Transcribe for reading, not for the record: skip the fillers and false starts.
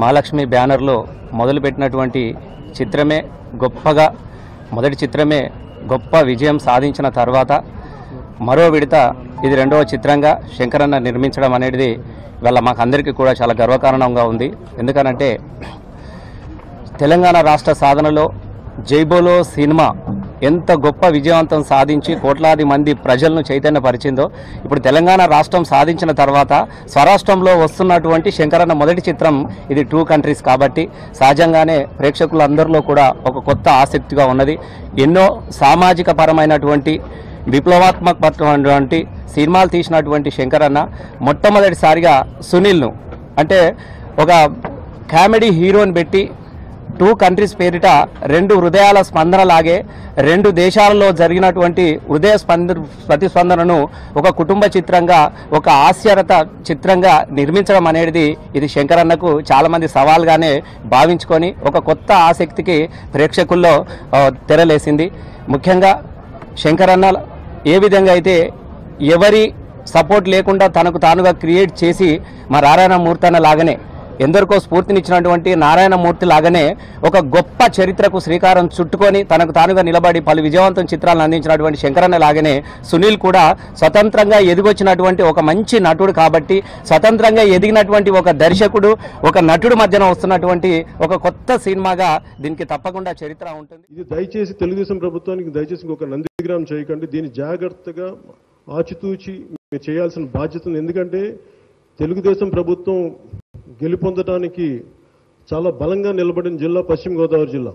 మహాలక్ష్మి బ్యానర్లో మొదలుపెట్టినటువంటి చిత్రమే గొప్పగా మొదటి చిత్రమే గొప్ప విజయం సాధించిన తర్వాత మరో విడత ఇది రెండవ చిత్రంగా శంకరన్న నిర్మించడం అనేది ఇవాళ మాకందరికీ కూడా చాలా గర్వకారణంగా ఉంది. ఎందుకనంటే తెలంగాణ రాష్ట్ర సాధనలో జైబోలో సినిమా ఎంత గొప్ప విజయవంతం సాధించి కోట్లాది మంది ప్రజలను చైతన్యపరిచిందో, ఇప్పుడు తెలంగాణ రాష్ట్రం సాధించిన తర్వాత స్వరాష్ట్రంలో వస్తున్నటువంటి శంకరన్న మొదటి చిత్రం ఇది 2 కంట్రీస్ కాబట్టి సహజంగానే ప్రేక్షకులందరిలో కూడా ఒక కొత్త ఆసక్తిగా ఉన్నది. ఎన్నో సామాజిక పరమైనటువంటి విప్లవాత్మకమైనటువంటి సినిమాలు తీసినటువంటి శంకరన్న మొట్టమొదటిసారిగా సునీల్ను అంటే ఒక కామెడీ హీరోని పెట్టి 2 కంట్రీస్ పేరిట 2 హృదయాల స్పందనలాగే 2 దేశాలలో జరిగినటువంటి హృదయ ప్రతిస్పందనను ఒక కుటుంబ చిత్రంగా ఒక హాస్యరత చిత్రంగా నిర్మించడం అనేది ఇది శంకరన్నకు చాలామంది సవాల్గానే భావించుకొని ఒక కొత్త ఆసక్తికి ప్రేక్షకుల్లో తెరలేసింది. ముఖ్యంగా శంకరన్న ఏ విధంగా అయితే ఎవరి సపోర్ట్ లేకుండా తనకు తానుగా క్రియేట్ చేసి మా నారాయణమూర్తి అన్న లాగానే ఎందరికో స్ఫూర్తినిచ్చినటువంటి నారాయణమూర్తి లాగానే ఒక గొప్ప చరిత్రకు శ్రీకారం చుట్టుకొని తనకు తానుగా నిలబడి పలు విజయవంతం చిత్రాలను అందించినటువంటి శంకరన్న లాగానే సునీల్ కూడా స్వతంత్రంగా ఎదిగొచ్చినటువంటి ఒక మంచి నటుడు కాబట్టి స్వతంత్రంగా ఎదిగినటువంటి ఒక దర్శకుడు ఒక నటుడు మధ్యన వస్తున్నటువంటి ఒక కొత్త సినిమాగా దీనికి తప్పకుండా చరిత్ర ఉంటుంది. ఇది దయచేసి తెలుగుదేశం ప్రభుత్వానికి దయచేసి ఒక నందిగ్రామం చేయకండి. దీన్ని జాగ్రత్తగా ఆచితూచి మీరు చేయాల్సిన బాధ్యత ఉంది. ఎందుకంటే తెలుగుదేశం ప్రభుత్వం గెలుపొందడానికి చాలా బలంగా నిలబడిన జిల్లా పశ్చిమ గోదావరి జిల్లా.